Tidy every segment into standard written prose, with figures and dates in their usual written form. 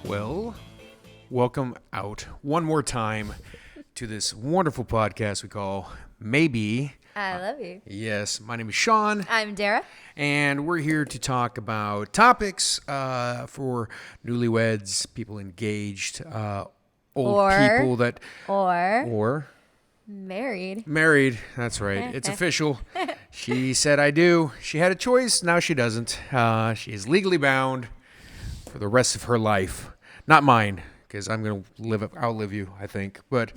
Well, welcome out one more time to this wonderful podcast we call Maybe. I love you. Yes, my name is Sean, I'm Dara. and we're here to talk about topics for newlyweds, people engaged, old people that Or married. married. That's right. It's official. She said I do. She had a choice. Now she doesn't. She is legally bound for the rest of her life. Not mine, because I'm going to outlive you, I think. But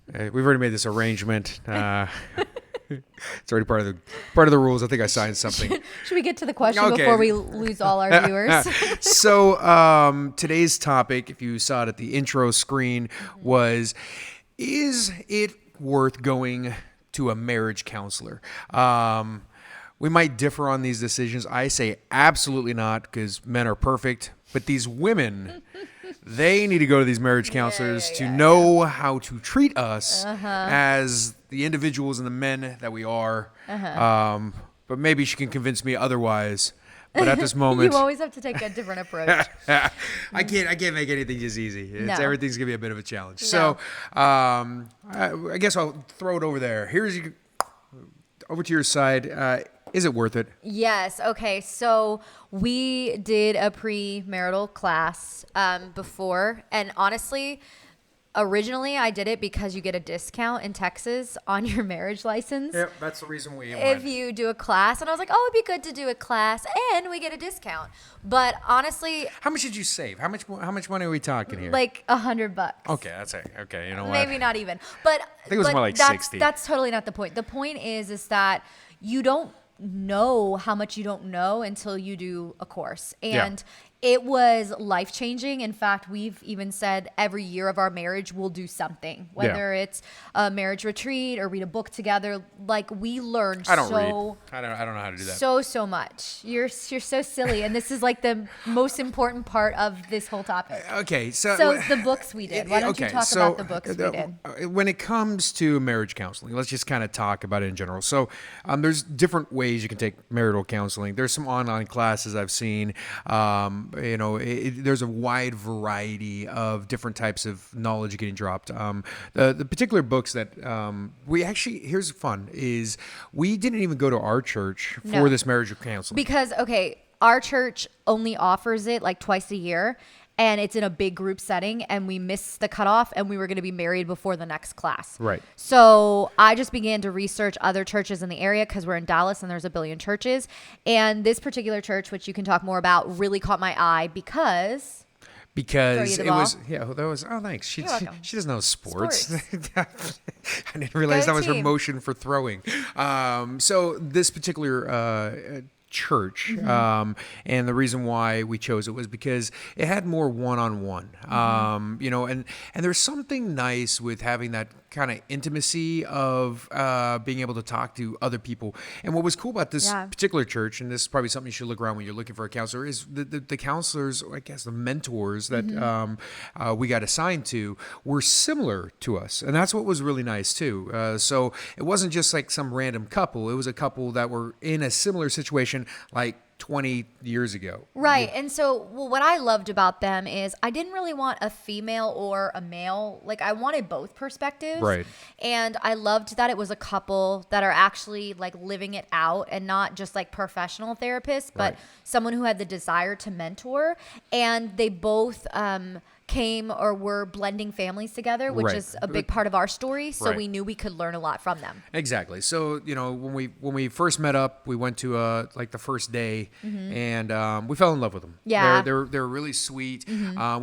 we've already made this arrangement. It's already part of the rules. I think I signed something. Should we get to the question Okay. before we lose all our viewers? So today's topic, if you saw it at the intro screen, was, is it worth going to a marriage counselor? We might differ on these decisions. I say absolutely not, because men are perfect. But these women, they need to go to these marriage counselors to know how to treat us as the individuals and the men that we are. But maybe she can convince me otherwise. But at this moment, You always have to take a different approach. I can't make anything just easy. No. Everything's gonna be a bit of a challenge. So I guess I'll throw it over there. Over to your side. Is it worth it? Yes. Okay. So we did a premarital class before. And honestly, originally I did it because you get a discount in Texas on your marriage license. Yep, that's the reason we If you do a class. And I was like, oh, it'd be good to do a class and we get a discount. But honestly, How much did you save? How much money are we talking here? like $100. Okay, that's it. Okay, you know what? Maybe not even. But I think it was more like 60. That's totally not the point. The point is that you don't know how much you don't know until you do a course. And it was life-changing. In fact, we've even said every year of our marriage we'll do something, whether it's a marriage retreat or read a book together. Like, we learned I don't read. I don't know how to do that. so much. You're so silly, and this is like the most important part of this whole topic. Okay, so the books we did. Why don't you talk about the books we did? When it comes to marriage counseling, let's just kind of talk about it in general. So there's different ways you can take marital counseling. There's some online classes I've seen. There's a wide variety of different types of knowledge getting dropped. The particular books that here's fun, is we didn't even go to our church for this marriage counseling. Because, our church only offers it like twice a year. And it's in a big group setting, and we missed the cutoff, and we were going to be married before the next class. Right. So I just began to research other churches in the area, because we're in Dallas and there's a billion churches. And this particular church, which you can talk more about, really caught my eye because it was, thanks. She doesn't know sports. I didn't realize that was her motion for throwing. So this particular church, and the reason why we chose it was because it had more one-on-one, and there's something nice with having that kind of intimacy of being able to talk to other people. And what was cool about this particular church, and this is probably something you should look around when you're looking for a counselor, is the counselors, or I guess the mentors that we got assigned to, were similar to us. And that's what was really nice too. So it wasn't just like some random couple. It was a couple that were in a similar situation like 20 years ago. Right. And so what I loved about them is I didn't really want a female or a male. Like, I wanted both perspectives. Right. And I loved that it was a couple that are actually like living it out, and not just like professional therapists, but someone who had the desire to mentor. And they both came or were blending families together, which is a big part of our story. So we knew we could learn a lot from them. Exactly. So, when we first met up, we went to the first day, and we fell in love with them. Yeah. They're really sweet. We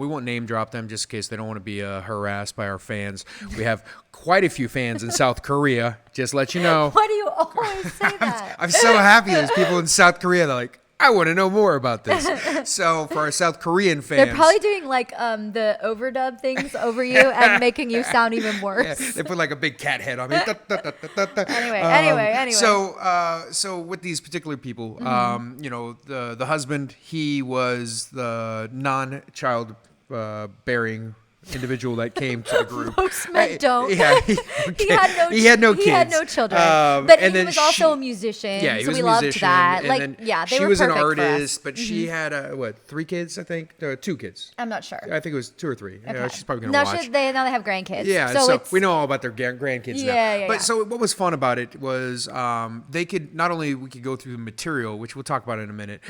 won't name drop them just in case they don't want to be harassed by our fans. We have quite a few fans in South Korea, just let you know. Why do you always say that? I'm so happy there's people in South Korea that are like, I want to know more about this. So for our South Korean fans, they're probably doing like the overdub things over you and making you sound even worse. Yeah, they put like a big cat head on me. Anyway. So with these particular people, the husband, he was the non-child bearing individual that came to the group. Most men don't. Yeah, he had no kids. He had no children. But and he was also a musician. Yeah, he was a musician. Loved that. And like, then yeah, they she were was an perfect artist, but she had 3 kids? I think 2 kids. I'm not sure. I think it was 2 or 3. Okay. Yeah, she's probably gonna watch. Now they have grandkids. Yeah, so we know all about their grandkids now. Yeah. But so what was fun about it was they could not only we could go through the material, which we'll talk about in a minute,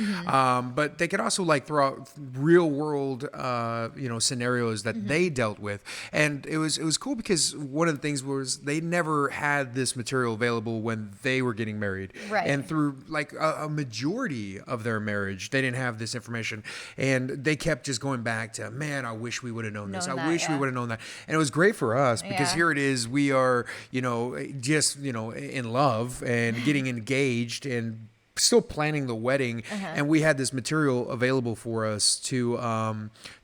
but they could also like throw out real world scenarios that they dealt with, and it was cool because one of the things was they never had this material available when they were getting married, right? And through like a majority of their marriage, they didn't have this information, and they kept just going back to, man, I wish we would have known this. I wish we would have known that, and it was great for us because here it is, we are just in love and getting engaged and still planning the wedding, and we had this material available for us to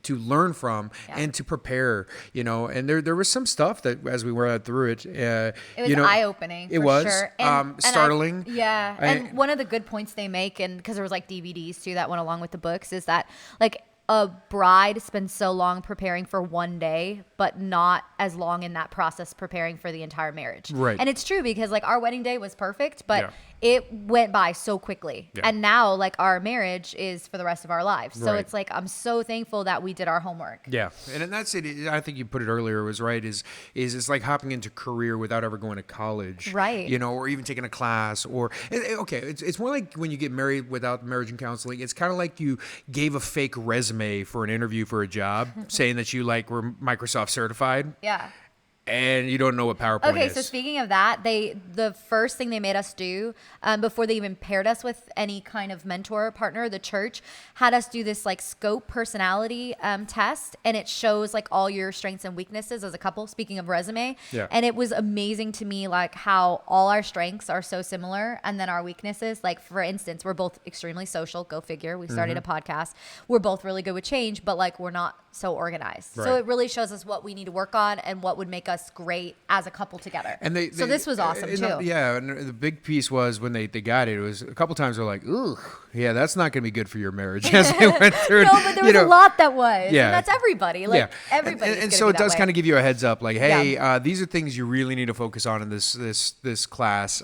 learn from and to prepare, and there was some stuff that as we were through it, it was eye-opening. It was sure. startling. And one of the good points they make, and because there was like DVDs too that went along with the books, is that like a bride spends so long preparing for one day, but not as long in that process preparing for the entire marriage. Right. And it's true because like our wedding day was perfect, but it went by so quickly. Yeah. And now like our marriage is for the rest of our lives. So it's like, I'm so thankful that we did our homework. Yeah. And that's it. I think you put it earlier was right is it's like hopping into career without ever going to college. Right. Or even taking a class it's more like when you get married without marriage and counseling. It's kind of like you gave a fake resume for an interview for a job saying that you were Microsoft certified. Yeah. And you don't know what PowerPoint is. Okay, so speaking of that, the first thing they made us do before they even paired us with any kind of mentor or partner, the church had us do this like scope personality test, and it shows like all your strengths and weaknesses as a couple. Speaking of resume, and it was amazing to me like how all our strengths are so similar, and then our weaknesses. Like for instance, we're both extremely social. Go figure. We started a podcast. We're both really good with change, but like we're not so organized. Right. So it really shows us what we need to work on and what would make us great as a couple together. And so this was awesome too. And the big piece was when they got it. It was a couple times they're like, "Ooh, yeah, that's not going to be good for your marriage." As they went through. No, but there was a lot that was. Yeah, and that's everybody. Like everybody. And so it does kind of give you a heds up, like, hey, these are things you really need to focus on in this class.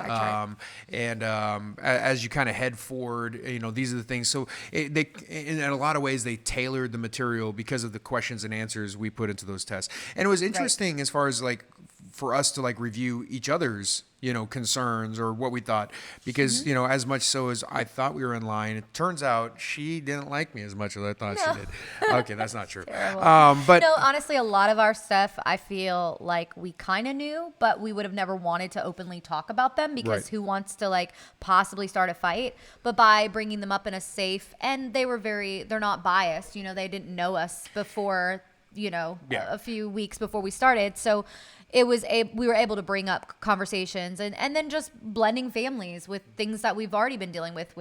And as you kind of head forward, these are the things. So they in a lot of ways they tailored the material because of the questions and answers we put into those tests. And it was interesting as far as like for us to like review each other's concerns or what we thought, because as much so as I thought we were in line, it turns out she didn't like me as much as I thought she did. Okay, that's not true. But no, honestly, a lot of our stuff I feel like we kind of knew, but we would have never wanted to openly talk about them because who wants to like possibly start a fight? But by bringing them up in a safe, and they're not biased, they didn't know us before, a few weeks before we started. So we were able to bring up conversations and then just blending families with things that we've already been dealing with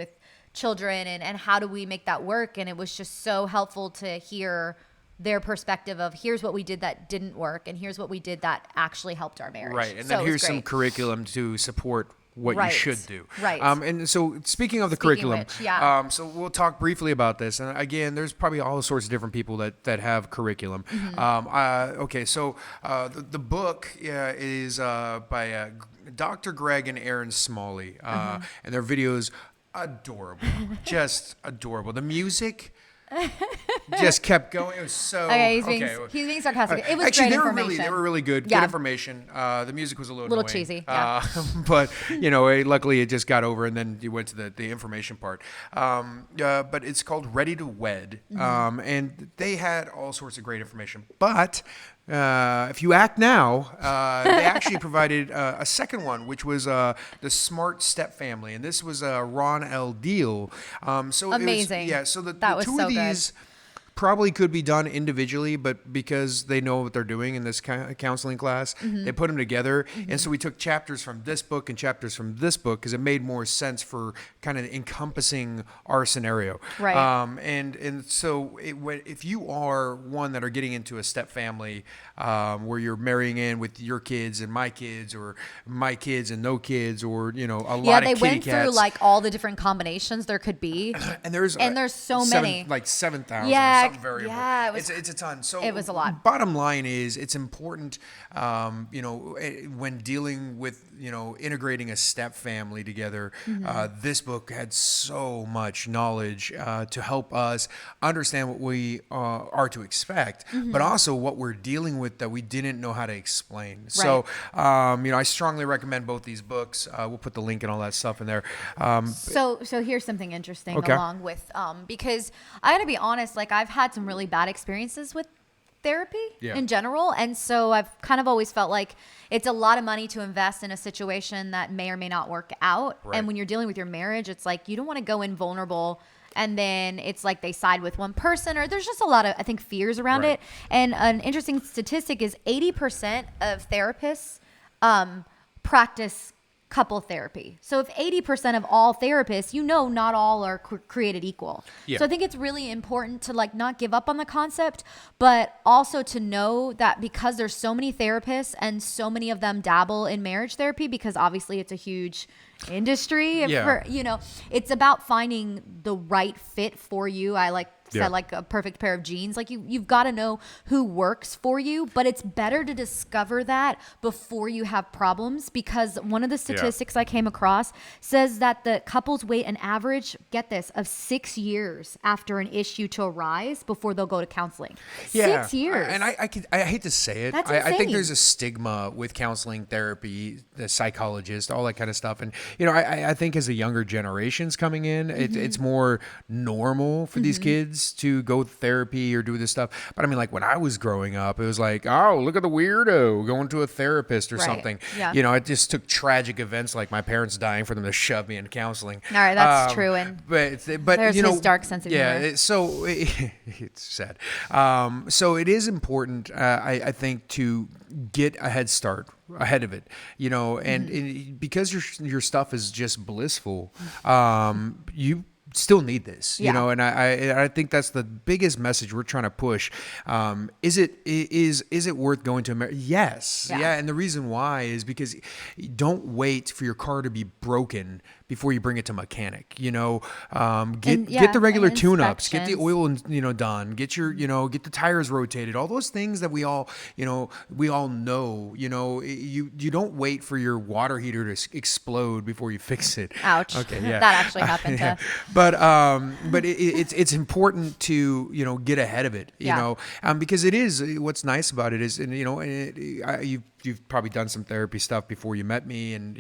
children and how do we make that work. And it was just so helpful to hear their perspective of here's what we did that didn't work and here's what we did that actually helped our marriage. Right. And then here's some curriculum to support what you should do. Right. And so speaking of the curriculum, so we'll talk briefly about this. And again, there's probably all sorts of different people that have curriculum. So the book is by Dr. Greg and Aaron Smalley, and their videos, adorable, just adorable. The music just kept going. It was so he's being sarcastic. It was actually great information. They were really good. Good information. The music was a little annoying, cheesy. But luckily it just got over, and then you went to the information part. But it's called Ready to Wed, and they had all sorts of great information. But if you act now, they actually provided a second one, which was the Smart Step Family, and this was Ron L. Deal. So amazing. So the two of these probably could be done individually, but because they know what they're doing in this counseling class, they put them together. And so we took chapters from this book and chapters from this book because it made more sense for kind of encompassing our scenario. Right. And so if you are one that are getting into a step family where you're marrying in with your kids and my kids, or my kids and no kids, or a lot of kitty cats. Yeah, they went through like all the different combinations there could be. And there's so many. Like 7,000. Yeah, some variable. Yeah, it's a ton. So it was a lot. Bottom line is, it's important, when dealing with, integrating a step family together. This book had so much knowledge to help us understand what we are to expect, but also what we're dealing with that we didn't know how to explain. Right. So, I strongly recommend both these books. We'll put the link and all that stuff in there. So here's something interesting along with, because I gotta be honest, like I've had some really bad experiences with therapy in general. And so I've kind of always felt like it's a lot of money to invest in a situation that may or may not work out. Right. And when you're dealing with your marriage, it's like, you don't want to go in vulnerable and then it's like they side with one person, or there's just a lot of, I think, fears around it. And an interesting statistic is 80% of therapists practice couple therapy. So if 80% of all therapists, not all are created equal. Yeah. So I think it's really important to like not give up on the concept, but also to know that because there's so many therapists and so many of them dabble in marriage therapy, because obviously it's a huge industry. For, it's about finding the right fit for you. I said like a perfect pair of jeans. Like you've got to know who works for you, but it's better to discover that before you have problems, because one of the statistics I came across says that the couples wait an average, get this, of 6 years after an issue to arise before they'll go to counseling. 6 years. And I hate to say it. That's insane. I think there's a stigma with counseling, therapy, the psychologist, all that kind of stuff. And, I think as the younger generation's coming in, it's more normal for these kids to go therapy or do this stuff. But I mean, like when I was growing up, it was like, oh, look at the weirdo going to a therapist or something. Yeah. It just took tragic events like my parents dying for them to shove me into counseling. All right, that's true. And but there's his dark sense of humor. Yeah, so it's sad. So it is important, I think, to get a head start ahead of it, and because your stuff is just blissful, you still need this, and I think that's the biggest message we're trying to push. Is it worth going to America? Yes. Yeah. And the reason why is because don't wait for your car to be broken before you bring it to mechanic. Get the regular tune-ups, get the oil done, get get the tires rotated, all those things that we all know. You don't wait for your water heater to explode before you fix it. Ouch. Okay, yeah. That actually happened. But it's important to get ahead of it, because it is, what's nice about it is, and you've probably done some therapy stuff before you met me, and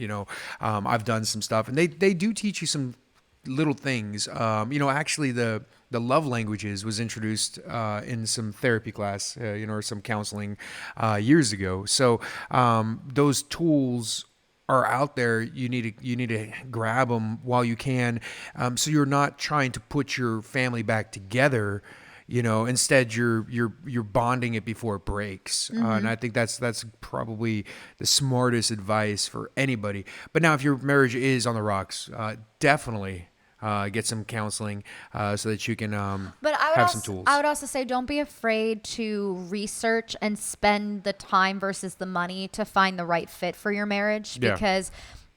I've done some stuff, and they do teach you some little things. Actually the love languages was introduced in some therapy class, or some counseling years ago. So those tools are out there. You need to grab them while you can, so you're not trying to put your family back together. Instead you're bonding it before it breaks. And I think that's probably the smartest advice for anybody. But now if your marriage is on the rocks, definitely get some counseling so that you can have some tools. I would also say don't be afraid to research and spend the time versus the money to find the right fit for your marriage, because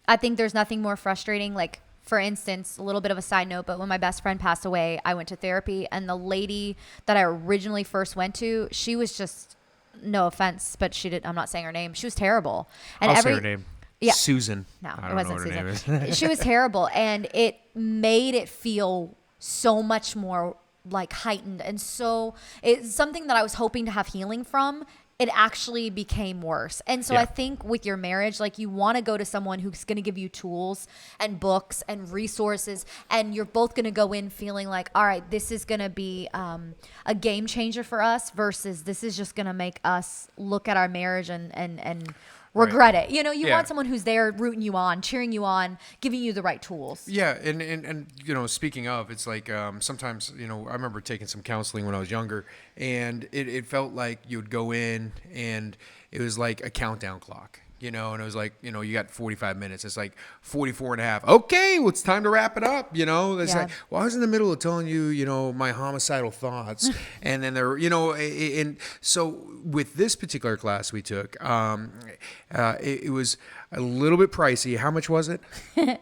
I think there's nothing more frustrating. Like, for instance, a little bit of a side note, but when my best friend passed away, I went to therapy, and the lady that I originally first went to, she was just, no offense, but I'm not saying her name. She was terrible. And I'll say her name. Yeah. Susan. No, it wasn't Susan. She was terrible, and it made it feel so much more like heightened. And so it's something that I was hoping to have healing from. It actually became worse. And so I think with your marriage, like, you want to go to someone who's going to give you tools and books and resources, and you're both going to go in feeling like, all right, this is going to be a game changer for us, versus this is just going to make us look at our marriage and regret it. You want someone who's there rooting you on, cheering you on, giving you the right tools. Yeah. And speaking of, it's like, sometimes, I remember taking some counseling when I was younger, and it felt like you would go in and it was like a countdown clock. And it was like, you got 45 minutes. It's like 44 and a half. Okay, well, it's time to wrap it up. It's like, well, I was in the middle of telling you, my homicidal thoughts. And then and so with this particular class we took, it was, a little bit pricey. How much was it?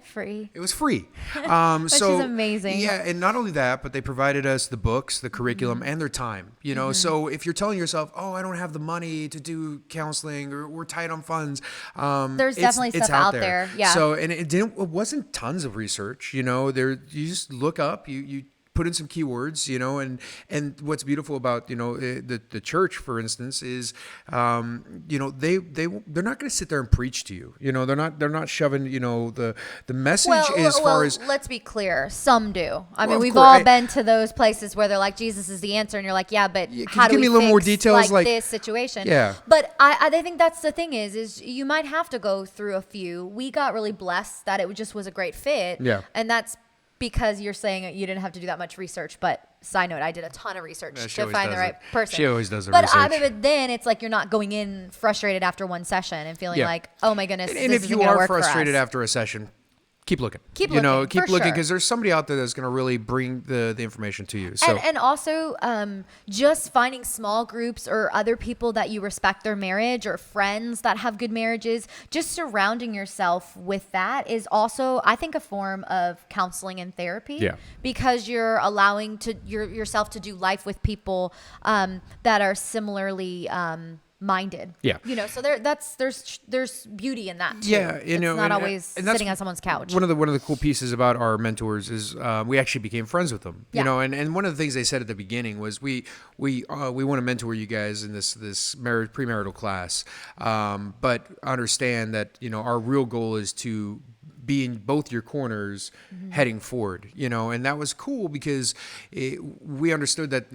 Free. It was free. Which is amazing. Yeah, and not only that, but they provided us the books, the curriculum, and their time. So if you're telling yourself, "Oh, I don't have the money to do counseling, or we're tight on funds," there's definitely stuff out there. Yeah. So and it wasn't tons of research. You just look up, you put in some keywords, and what's beautiful about, the church, for instance, is, they're not going to sit there and preach to you. They're not shoving, the message as let's be clear. Some do. I mean, we've all been to those places where they're like, Jesus is the answer. And you're like, yeah, but how do we give me a little more details like this situation? Yeah. But I think that's the thing is you might have to go through a few. We got really blessed that it just was a great fit. Yeah. And that's because you're saying you didn't have to do that much research, but side note, I did a ton of research to find the right person. She always does the research. But then it's like you're not going in frustrated after one session and feeling like, oh my goodness, and if you are frustrated after a session, keep looking. Keep looking because there's somebody out there that's going to really bring the information to you. So and also just finding small groups or other people that you respect their marriage or friends that have good marriages, just surrounding yourself with that is also, I think, a form of counseling and therapy. Yeah. Because you're allowing yourself to do life with people that are similarly minded. Yeah. So there's beauty in that too. Yeah. It's not always sitting on someone's couch. One of the cool pieces about our mentors is we actually became friends with them. Yeah. And one of the things they said at the beginning was we want to mentor you guys in this premarital class, but understand that our real goal is to be in both your corners heading forward, and that was cool because we understood that,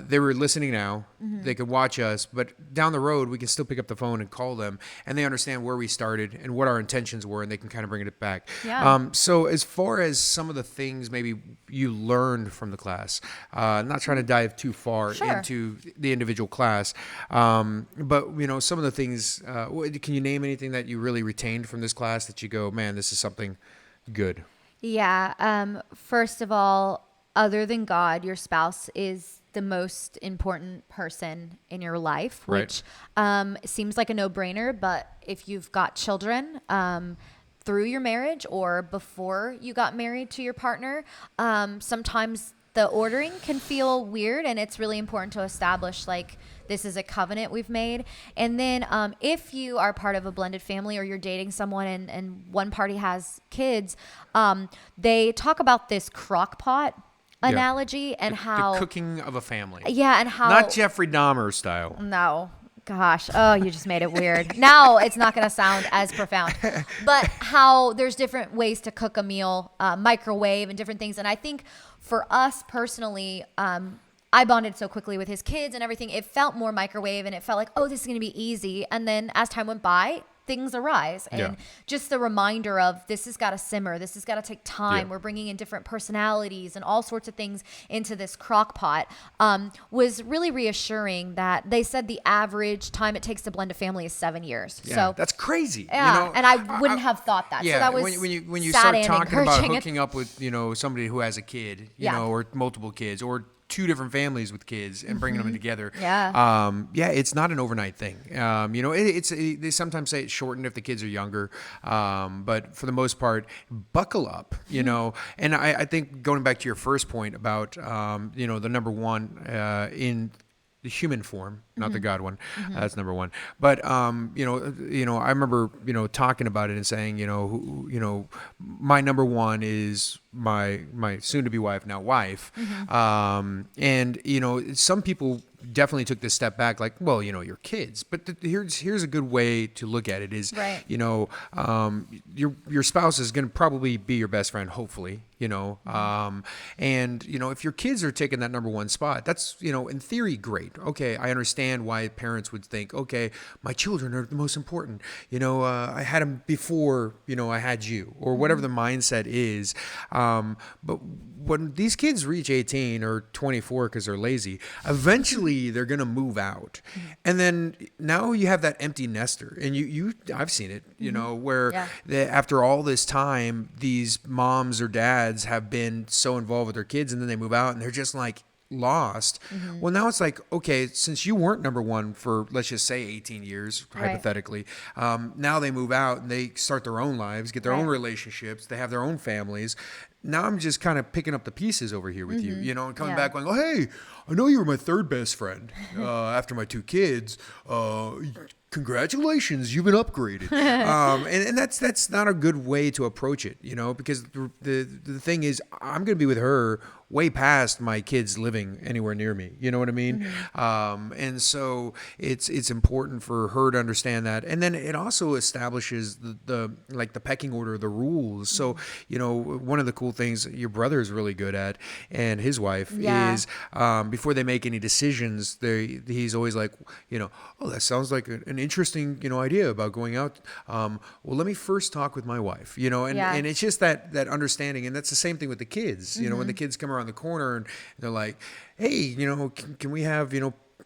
they were listening now, they could watch us, but down the road, we can still pick up the phone and call them, and they understand where we started and what our intentions were, and they can kind of bring it back. Yeah. So as far as some of the things maybe you learned from the class, not trying to dive too far into the individual class, but, some of the things, can you name anything that you really retained from this class that you go, man, this is something good? Yeah. First of all, other than God, your spouse is the most important person in your life, which seems like a no-brainer. But if you've got children through your marriage or before you got married to your partner, sometimes the ordering can feel weird, and it's really important to establish this is a covenant we've made. And then if you are part of a blended family or you're dating someone and one party has kids, they talk about this crock pot analogy and how the cooking of a family. Yeah, and how not Jeffrey Dahmer style. No. Gosh, you just made it weird. Now it's not going to sound as profound, but how there's different ways to cook a meal, microwave and different things. And I think for us personally, I bonded so quickly with his kids and everything. It felt more microwave and it felt like, oh, this is going to be easy. And then as time went by, things arise. And just the reminder of this has got to simmer. This has got to take time. We're bringing in different personalities and all sorts of things into this crock pot was really reassuring that they said the average time it takes to blend a family is 7 years. Yeah, so that's crazy. Yeah, and I wouldn't have thought that. Yeah, so that was when you sad start talking about hooking it. up with somebody who has a kid, or multiple kids, or two different families with kids and bringing them together. Yeah. It's not an overnight thing. They sometimes say it's shortened if the kids are younger. But for the most part, buckle up, and I think going back to your first point about, the number one, in the human form, not the God one. That's number one. But I remember talking about it and saying my number one is my soon to be wife, now wife. And some people definitely took this step back, like, well, your kids. But here's a good way to look at it is, right. Your spouse is going to probably be your best friend, hopefully, and if your kids are taking that number one spot, that's, in theory, great. Okay. I understand why parents would think, okay, my children are the most important. I had them before, I had you, or whatever the mindset is. But when these kids reach 18 or 24 because they're lazy, eventually they're going to move out. And then now you have that empty nester. And I've seen it, where after all this time, these moms or dads have been so involved with their kids, and then they move out and they're just like, lost. Well, now it's like, okay, since you weren't number one for, let's just say 18 years, Right. hypothetically, now they move out and they start their own lives, get their own relationships, they have their own families. Now I'm just kind of picking up the pieces over here with you, and coming back going, oh, hey, I know you were my third best friend after my 2 kids. Congratulations, you've been upgraded. And that's not a good way to approach it, because the thing is, I'm going to be with her way past my kids living anywhere near me. You know what I mean? And so it's important for her to understand that. And then it also establishes the pecking order, the rules. So, one of the cool things your brother is really good at, and his wife, is before they make any decisions, he's always like, oh, that sounds like an interesting, idea about going out. Well, let me first talk with my wife, and it's just that understanding. And that's the same thing with the kids, when the kids come around the corner and they're like, hey, can we have,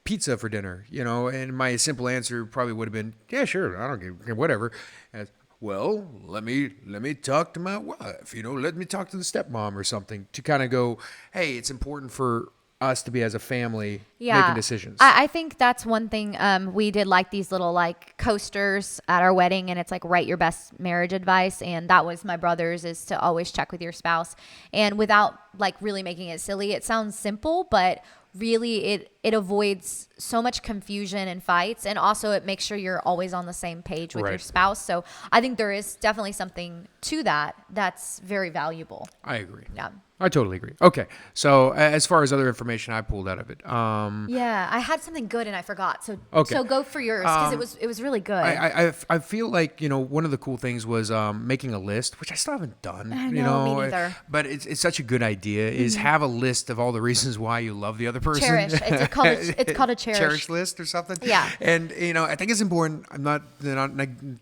pizza for dinner, and my simple answer probably would have been, yeah, sure. I don't care, whatever. And, well, let me talk to my wife, let me talk to the stepmom or something to kind of go, hey, it's important for us to be as a family making decisions. I think that's one thing. We did like these little coasters at our wedding, and it's like write your best marriage advice. And that was my brother's, is to always check with your spouse. And without really making it silly, it sounds simple, but really it avoids so much confusion and fights. And also it makes sure you're always on the same page with your spouse. So I think there is definitely something to that that's very valuable. I agree. Yeah. I totally agree. Okay. So as far as other information I pulled out of it. I had something good and I forgot. So go for yours, because it was really good. I feel like, one of the cool things was making a list, which I still haven't done. I know, me neither. But it's such a good idea, is have a list of all the reasons why you love the other person. Cherish. It's called a cherish list or something. Yeah. And, I think it's important. I'm not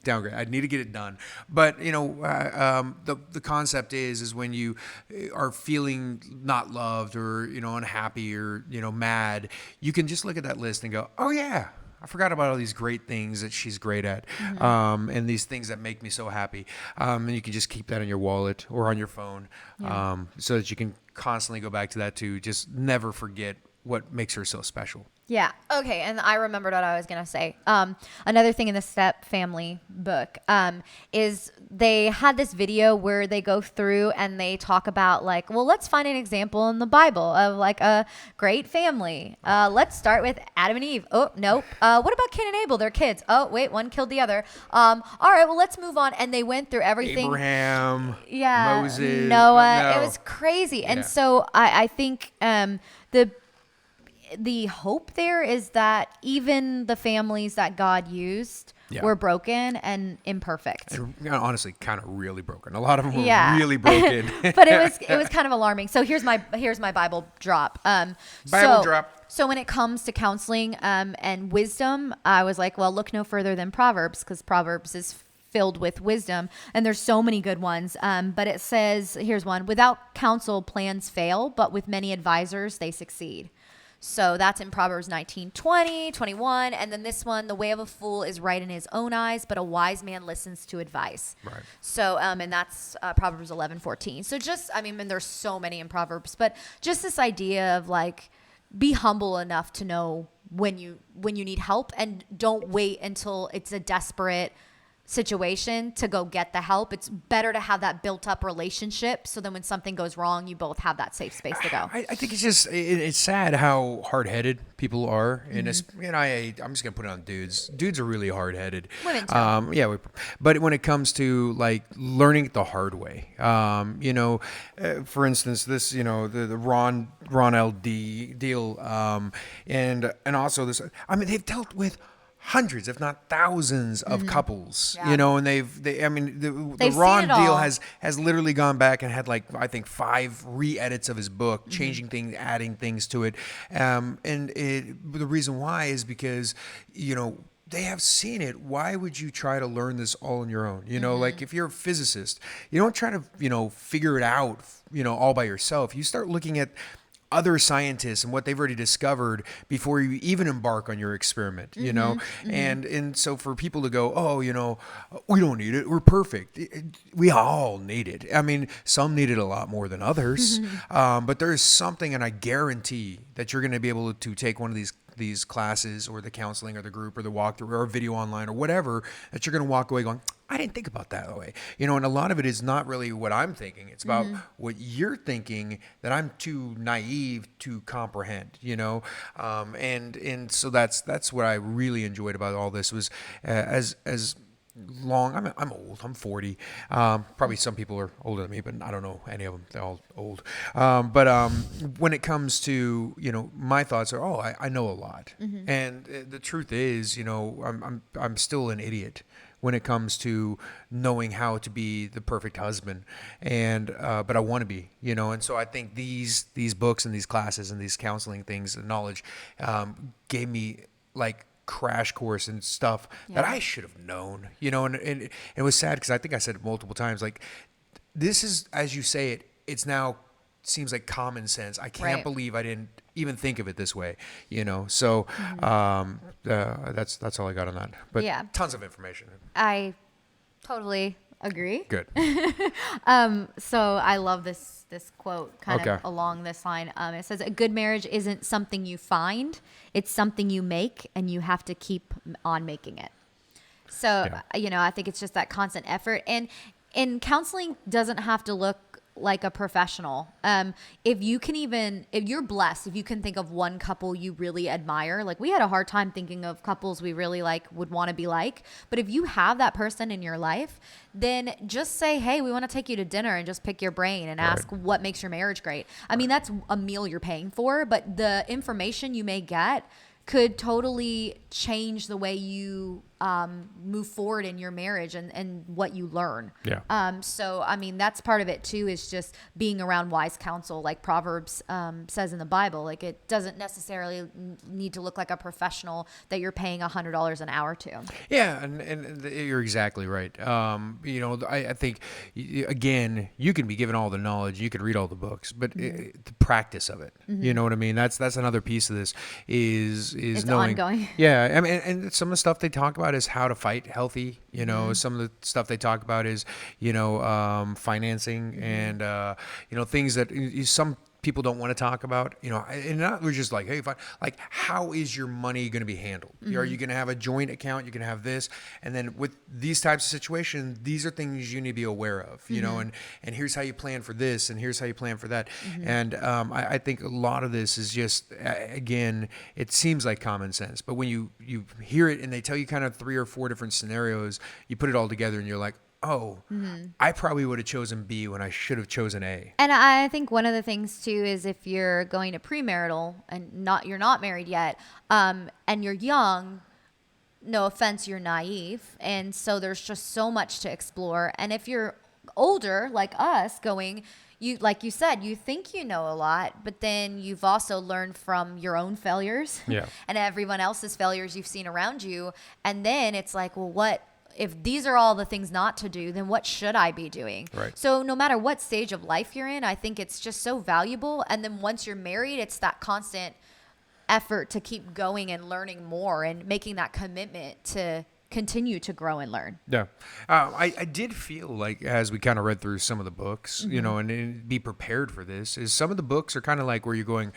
downgrade. I need to get it done. But, the concept is when you are feeling not loved or, unhappy or, mad, you can just look at that list and go, oh yeah, I forgot about all these great things that she's great at, and these things that make me so happy. And you can just keep that in your wallet or on your phone, so that you can constantly go back to that to just never forget what makes her so special. Yeah. Okay. And I remembered what I was going to say. Another thing in the Step Family book is they had this video where they go through and they talk about let's find an example in the Bible of a great family. Let's start with Adam and Eve. Oh, nope. What about Cain and Abel? They're kids. Oh, wait, one killed the other. All right, well, let's move on. And they went through everything. Abraham, Moses, Noah. It was crazy. And so I think the hope there is that even the families that God used were broken and imperfect. And honestly, kind of really broken. A lot of them were really broken. But it was kind of alarming. So here's my Bible drop. So when it comes to counseling and wisdom, I was like, well, look no further than Proverbs, because Proverbs is filled with wisdom, and there's so many good ones. But it says, here's one: without counsel, plans fail, but with many advisors, they succeed. So that's in Proverbs 19:20, 21. And then this one: the way of a fool is right in his own eyes, but a wise man listens to advice. Right. So, and that's Proverbs 11:14. So and there's so many in Proverbs, but just this idea of be humble enough to know when you need help, and don't wait until it's a desperate situation to go get the help. It's better to have that built up relationship, so then when something goes wrong, you both have that safe space to go. I think it's just it's sad how hard-headed people are, and I'm just gonna put it on dudes. Dudes are really hard-headed. Women too. But when it comes to learning it the hard way, for instance, this the Ron L. deal, and also this. They've dealt with hundreds, if not thousands, of couples, and the Ron deal has literally gone back and had I think 5 re-edits of his book, changing things, adding things to it, the reason why is because they have seen it. Why would you try to learn this all on your own? If you're a physicist, you don't try to figure it out all by yourself. You start looking at other scientists and what they've already discovered before you even embark on your experiment, you know? And so for people to go, oh, you know, we don't need it, we're perfect. We all need it. I mean, some need it a lot more than others, but there's something, and I guarantee that you're going to be able to take one of these classes or the counseling or the group or the walkthrough or a video online or whatever, that you're going to walk away going, I didn't think about that way. You know, and a lot of it is not really what I'm thinking. It's about what you're thinking that I'm too naive to comprehend, you know? And so that's what I really enjoyed about all this was as long. I'm old. I'm 40. Probably some people are older than me, but I don't know any of them. They're all old. But when it comes to, you know, my thoughts are, I know a lot. And the truth is, you know, I'm still an idiot when it comes to knowing how to be the perfect husband, and but I want to be, you know. And so I think these books and these classes and these counseling things and knowledge gave me like crash course and stuff that I should have known, you know. And it was sad because I think I said it multiple times, like, this is, as you say it, it's now seems like common sense. I can't believe I didn't even think of it this way, you know. So that's all I got on that. But tons of information. I totally agree. Good. So I love this quote kind of along this line. It says, a good marriage isn't something you find, it's something you make, and you have to keep on making it. So, you know, I think it's just that constant effort. And counseling doesn't have to look like a professional. If you're blessed, if you can think of one couple you really admire, like we had a hard time thinking of couples we really like would want to be like, but if you have that person in your life, then just say, hey, we want to take you to dinner, and just pick your brain and ask what makes your marriage great. I mean, that's a meal you're paying for, but the information you may get could totally change the way you move forward in your marriage and what you learn. So, I mean, that's part of it too, is just being around wise counsel, like Proverbs says in the Bible. Like, it doesn't necessarily need to look like a professional that you're paying $100 an hour to. Yeah, and you're exactly right. You know, I think, again, you can be given all the knowledge, you can read all the books, but the practice of it, you know what I mean? That's another piece of this is it's knowing. Ongoing. Yeah, I mean, and some of the stuff they talk about is how to fight healthy. You know, some of the stuff they talk about is, you know, financing and, you know, things that some people don't want to talk about, you know, and not, we're just like, hey, fine. Like, how is your money going to be handled? Are you going to have a joint account? You're going to have this. And then with these types of situations, these are things you need to be aware of, you know, and here's how you plan for this, and here's how you plan for that. And I think a lot of this is just, again, it seems like common sense, but when you hear it and they tell you kind of 3 or 4 different scenarios, you put it all together and you're like, oh, I probably would have chosen B when I should have chosen A. And I think one of the things too is if you're going to premarital and you're not married yet, and you're young, no offense, you're naive. And so there's just so much to explore. And if you're older, like us, like you said, you think you know a lot, but then you've also learned from your own failures and everyone else's failures you've seen around you. And then it's like, well, if these are all the things not to do, then what should I be doing? So no matter what stage of life you're in, I think it's just so valuable. And then once you're married, it's that constant effort to keep going and learning more and making that commitment to continue to grow and learn. Yeah. I did feel like, as we kind of read through some of the books, you know, and be prepared for this, is some of the books are kind of like where you're going,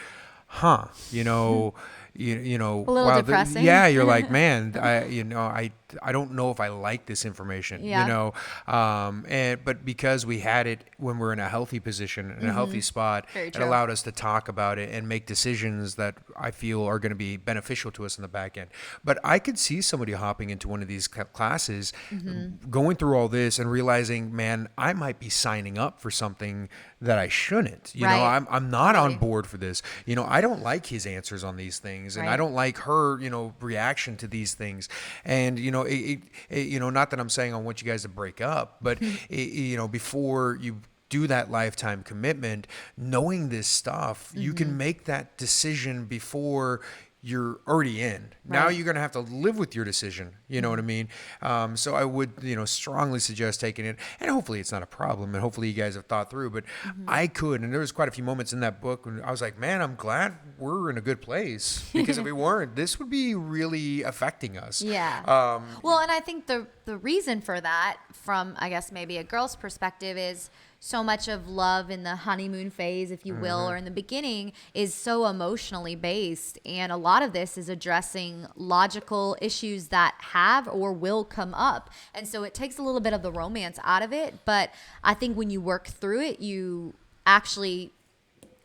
you know, you know, a little depressing. You're like, man, I don't know if I like this information, you know, but because we had it when we're in a healthy position, in a healthy spot, it allowed us to talk about it and make decisions that I feel are going to be beneficial to us in the back end. But I could see somebody hopping into one of these classes, going through all this and realizing, man, I might be signing up for something that I shouldn't. You know, I'm not on board for this. You know, I don't like his answers on these things, and I don't like her, you know, reaction to these things. And, you know, you know, not that I'm saying I want you guys to break up, but you know, before you do that lifetime commitment, knowing this stuff, you can make that decision before you're already in. Now you're going to have to live with your decision. You know what I mean? So I would, strongly suggest taking it. And hopefully it's not a problem. And hopefully you guys have thought through. But I could. And there was quite a few moments in that book when I was like, man, I'm glad we're in a good place. Because if we weren't, this would be really affecting us. Yeah. Well, and I think the reason for that, from, I guess, maybe a girl's perspective, is so much of love in the honeymoon phase, if you will, or in the beginning, is so emotionally based. And a lot of this is addressing logical issues that have or will come up. And so it takes a little bit of the romance out of it. But I think when you work through it,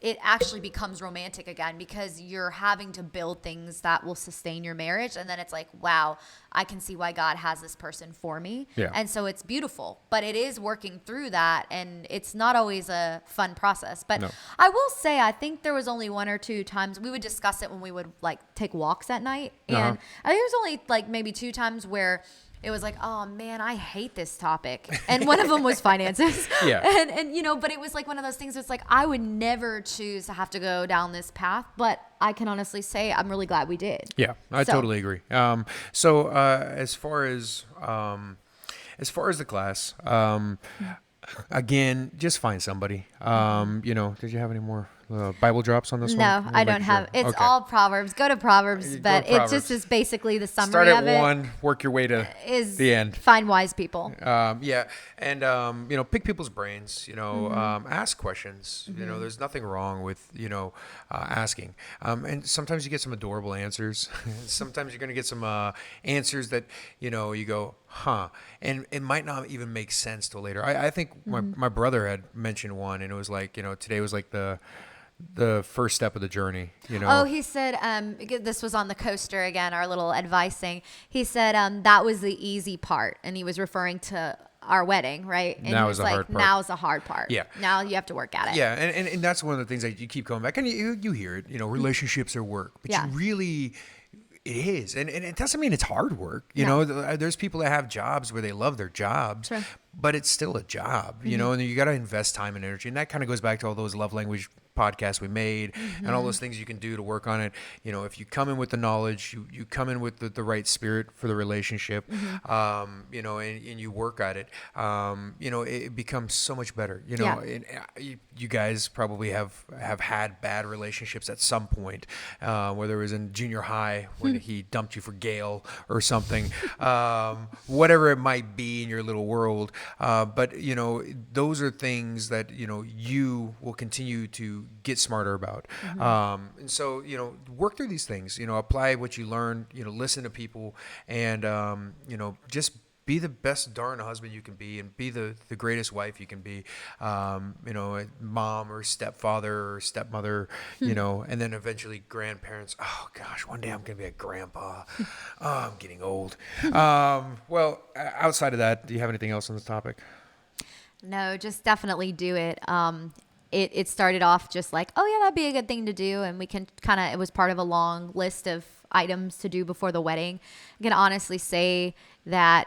it actually becomes romantic again, because you're having to build things that will sustain your marriage. And then it's like, wow, I can see why God has this person for me. Yeah. And so it's beautiful, but it is working through that. And it's not always a fun process, but no. I will say, I think there was only 1 or 2 times we would discuss it when we would like take walks at night. And I think there's only like maybe 2 times where it was like, oh man, I hate this topic. And one of them was finances. Yeah. And but it was like one of those things that's like, I would never choose to have to go down this path, but I can honestly say I'm really glad we did. Yeah, I totally agree. So as far as the class, again, just find somebody. Did you have any more Bible drops on this one? No, I don't have. It's all Proverbs. Go to Proverbs, but it just is basically the summary of it. Start at 1, work your way to the end. Find wise people. And pick people's brains. Ask questions. There's nothing wrong with asking. And sometimes you get some adorable answers. Sometimes you're going to get some answers that you go, huh, and it might not even make sense till later. I think my brother had mentioned one, and it was like, today was like the first step of the journey, Oh, he said, this was on the coaster again, our little advice thing. He said, that was the easy part. And he was referring to our wedding, right? And now he is the hard part. Now is the hard part. Yeah. Now you have to work at it. Yeah. And that's one of the things that you keep coming back, and you hear it, relationships are work, but you really, it is. And it doesn't mean it's hard work. There's people that have jobs where they love their jobs, sure, but it's still a job, and you got to invest time and energy. And that kind of goes back to all those love language podcasts we made and all those things you can do to work on it. If you come in with the knowledge, you come in with the right spirit for the relationship, and you work at it, it becomes so much better. You guys probably have had bad relationships at some point, whether it was in junior high when he dumped you for Gail or something, whatever it might be in your little world. But those are things that, you will continue to get smarter about. And so, work through these things, apply what you learn, listen to people, and, just be the best darn husband you can be, and be the greatest wife you can be, mom or stepfather or stepmother, and then eventually grandparents. Oh gosh, one day I'm going to be a grandpa. Oh, I'm getting old. Well, outside of that, do you have anything else on this topic? No, just definitely do it. It started off just like, oh yeah, that'd be a good thing to do. And we can it was part of a long list of items to do before the wedding. I can honestly say that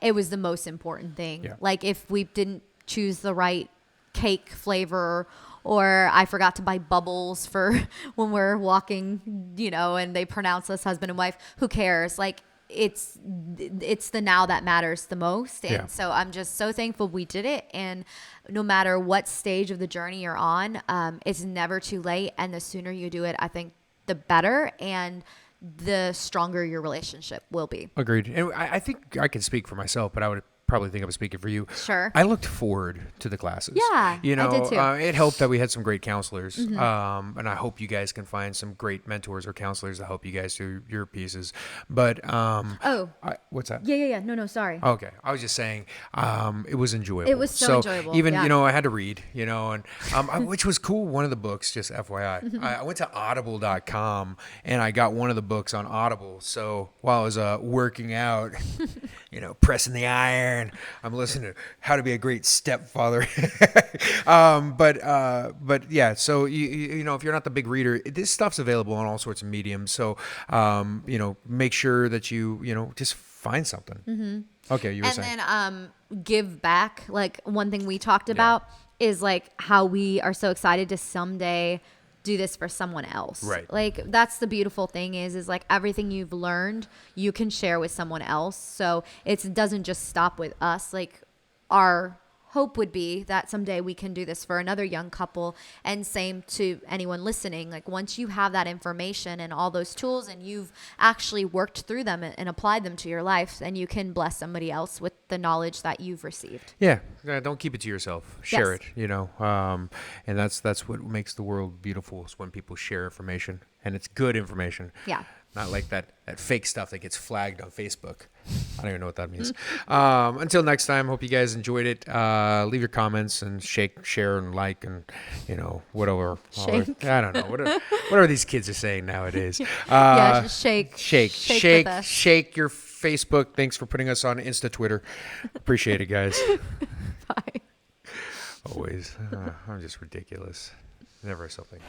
it was the most important thing. Yeah. Like if we didn't choose the right cake flavor, or I forgot to buy bubbles for when we're walking, and they pronounce us husband and wife, who cares? Like it's the now that matters the most. And so I'm just so thankful we did it. And no matter what stage of the journey you're on, it's never too late. And the sooner you do it, I think the better and the stronger your relationship will be. Agreed. And I think I can speak for myself, but I would probably think I was speaking for you. Sure. I looked forward to the classes. Yeah, I did too. It helped that we had some great counselors. And I hope you guys can find some great mentors or counselors to help you guys through your pieces. But, what's that? Yeah. No, sorry. Okay. I was just saying, it was enjoyable. It was so enjoyable. Even, I had to read, and, which was cool. One of the books, just FYI, I went to audible.com and I got one of the books on Audible. So while I was working out, pressing the iron, I'm listening to How to Be a Great Stepfather. But yeah, so if you're not the big reader, this stuff's available on all sorts of mediums. So make sure that you just find something. Okay, you were saying. And then give back. Like one thing we talked about is like how we are so excited to someday do this for someone else. Right. Like that's the beautiful thing is like everything you've learned, you can share with someone else. So it doesn't just stop with us. Like our hope would be that someday we can do this for another young couple, and same to anyone listening. Like once you have that information and all those tools and you've actually worked through them and applied them to your life, then you can bless somebody else with the knowledge that you've received. Yeah, don't keep it to yourself. Share Yes. it, and that's what makes the world beautiful, is when people share information, and it's good information. Yeah. Not like that fake stuff that gets flagged on Facebook. I don't even know what that means. Until next time, hope you guys enjoyed it. Leave your comments and share and like, and whatever. Shake. I don't know. Whatever these kids are saying nowadays. Yeah, just shake with us. Shake your Facebook. Thanks for putting us on Insta, Twitter. Appreciate it, guys. Bye. Always. I'm just ridiculous. Never something.